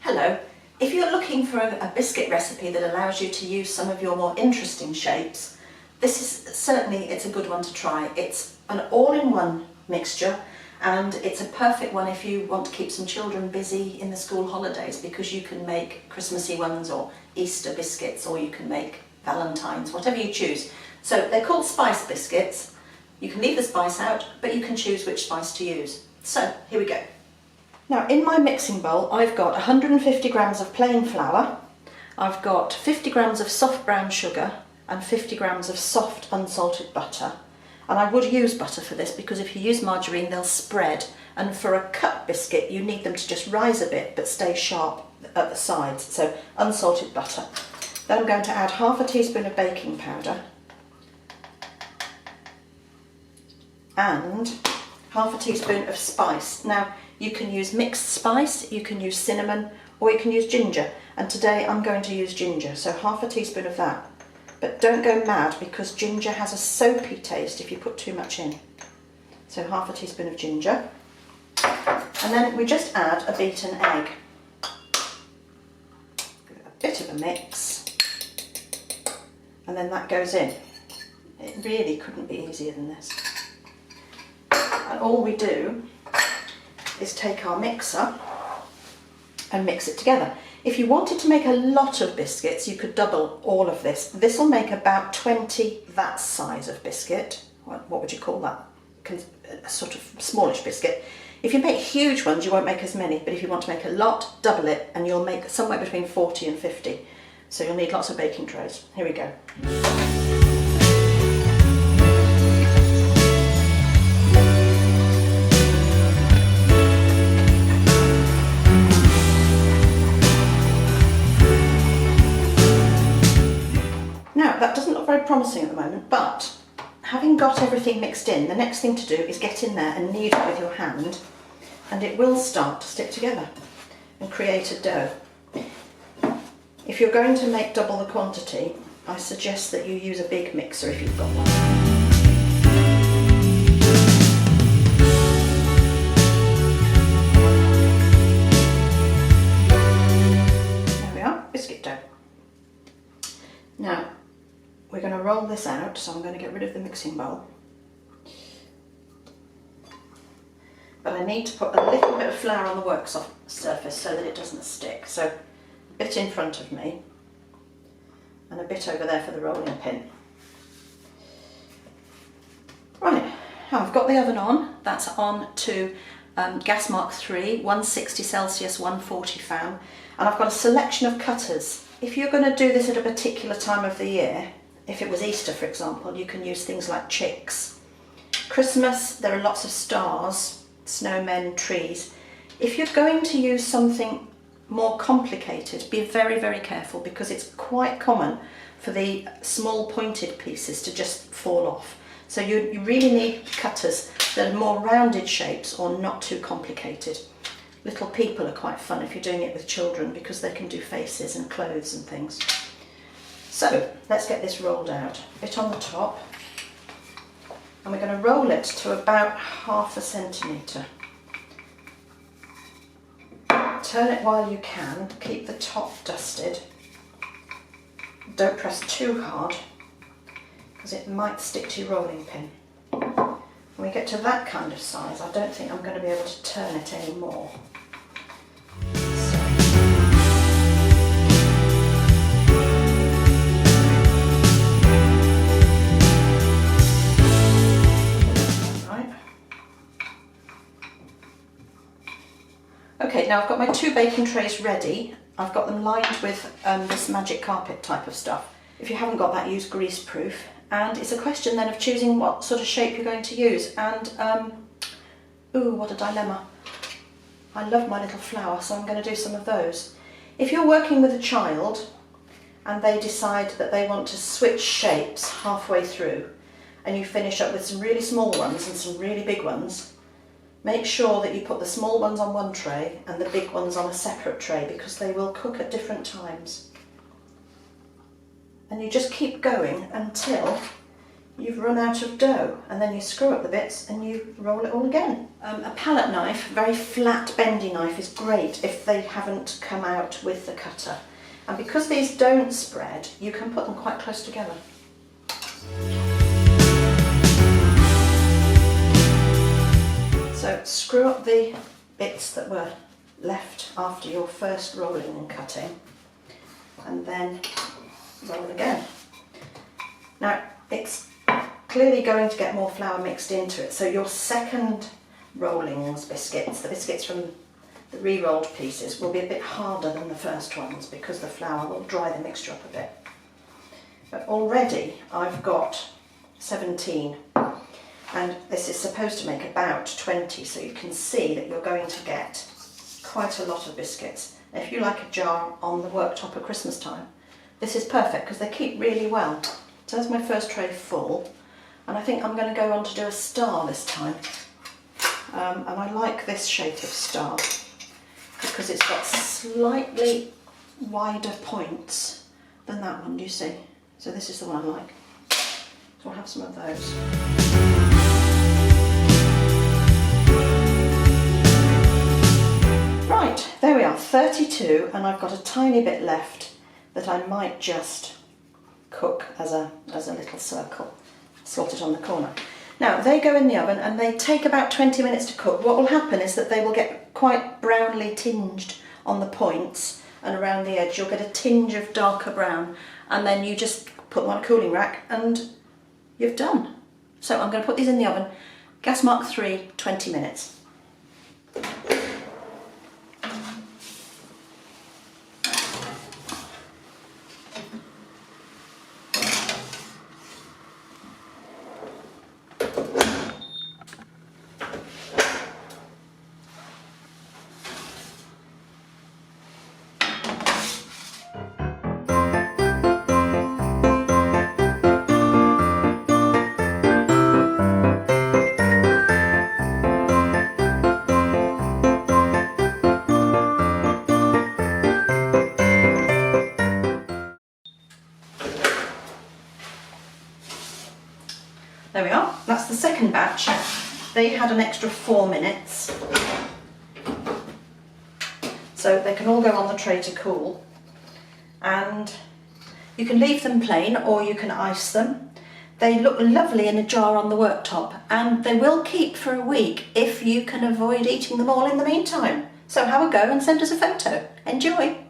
Hello. If you're looking for a biscuit recipe that allows you to use some of your more interesting shapes, this is certainly, it's a good one to try. It's an all-in-one mixture, and it's a perfect one if you want to keep some children busy in the school holidays, because you can make Christmassy ones or Easter biscuits, or you can make Valentine's, whatever you choose. So they're called spice biscuits. You can leave the spice out, but you can choose which spice to use. So here we go. Now in my mixing bowl I've got 150 grams of plain flour, I've got 50 grams of soft brown sugar and 50 grams of soft unsalted butter. And I would use butter for this because if you use margarine they'll spread, and for a cut biscuit you need them to just rise a bit but stay sharp at the sides, so unsalted butter. Then I'm going to add half a teaspoon of baking powder and half a teaspoon of spice. Now you can use mixed spice, you can use cinnamon, or you can use ginger, and today I'm going to use ginger, so half a teaspoon of that. But don't go mad because ginger has a soapy taste if you put too much in. So half a teaspoon of ginger, and then we just add a beaten egg. Give it a bit of a mix, and then that goes in. It really couldn't be easier than this. And all we do is take our mixer and mix it together. If you wanted to make a lot of biscuits, you could double all of this. This will make about 20 that size of biscuit. What would you call that? A sort of smallish biscuit. If you make huge ones, you won't make as many, but if you want to make a lot, double it, and you'll make somewhere between 40 and 50. So you'll need lots of baking trays. Here we go. That doesn't look very promising at the moment, but having got everything mixed in, the next thing to do is get in there and knead it with your hand, and it will start to stick together and create a dough. If you're going to make double the quantity, I suggest that you use a big mixer if you've got one. There we are, biscuit dough. Now, we're going to roll this out, so I'm going to get rid of the mixing bowl. But I need to put a little bit of flour on the work surface so that it doesn't stick. So a bit in front of me and a bit over there for the rolling pin. Right, now I've got the oven on. That's on to gas mark 3, 160 Celsius, 140 fan. And I've got a selection of cutters. If you're going to do this at a particular time of the year, if it was Easter for example, you can use things like chicks. Christmas, there are lots of stars, snowmen, trees. If you're going to use something more complicated, be very, very careful, because it's quite common for the small pointed pieces to just fall off. So you really need cutters that are more rounded shapes or not too complicated. Little people are quite fun if you're doing it with children, because they can do faces and clothes and things. So let's get this rolled out. A bit on the top, and we're going to roll it to about 1/2 centimetre. Turn it while you can, keep the top dusted. Don't press too hard because it might stick to your rolling pin. When we get to that kind of size, I don't think I'm going to be able to turn it anymore. Okay, now I've got my 2 baking trays ready. I've got them lined with this magic carpet type of stuff. If you haven't got that, use greaseproof. And it's a question then of choosing what sort of shape you're going to use. And, ooh, what a dilemma. I love my little flower, so I'm going to do some of those. If you're working with a child and they decide that they want to switch shapes halfway through, and you finish up with some really small ones and some really big ones, make sure that you put the small ones on one tray and the big ones on a separate tray, because they will cook at different times. And you just keep going until you've run out of dough, and then you screw up the bits and you roll it all again. A palette knife, very flat bendy knife, is great if they haven't come out with the cutter. And because these don't spread, you can put them quite close together. So screw up the bits that were left after your first rolling and cutting, and then roll again. Now it's clearly going to get more flour mixed into it, so your second rollings biscuits, the biscuits from the re-rolled pieces, will be a bit harder than the first ones because the flour will dry the mixture up a bit. But already I've got 17, and this is supposed to make about 20, so you can see that you're going to get quite a lot of biscuits. If you like a jar on the worktop at Christmas time, this is perfect because they keep really well. So there's my first tray full, and I think I'm going to go on to do a star this time. And I like this shape of star because it's got slightly wider points than that one, do you see? So this is the one I like. So I'll have some of those. Right, there we are, 32, and I've got a tiny bit left that I might just cook as a little circle, slot it on the corner. Now they go in the oven and they take about 20 minutes to cook. What will happen is that they will get quite brownly tinged on the points and around the edge. You'll get a tinge of darker brown, and then you just put them on a cooling rack and you've done. So I'm going to put these in the oven, gas mark 3, 20 minutes. There we are, that's the second batch. They had an extra 4 minutes. So they can all go on the tray to cool. And you can leave them plain or you can ice them. They look lovely in a jar on the worktop, and they will keep for a week if you can avoid eating them all in the meantime. So have a go and send us a photo. Enjoy!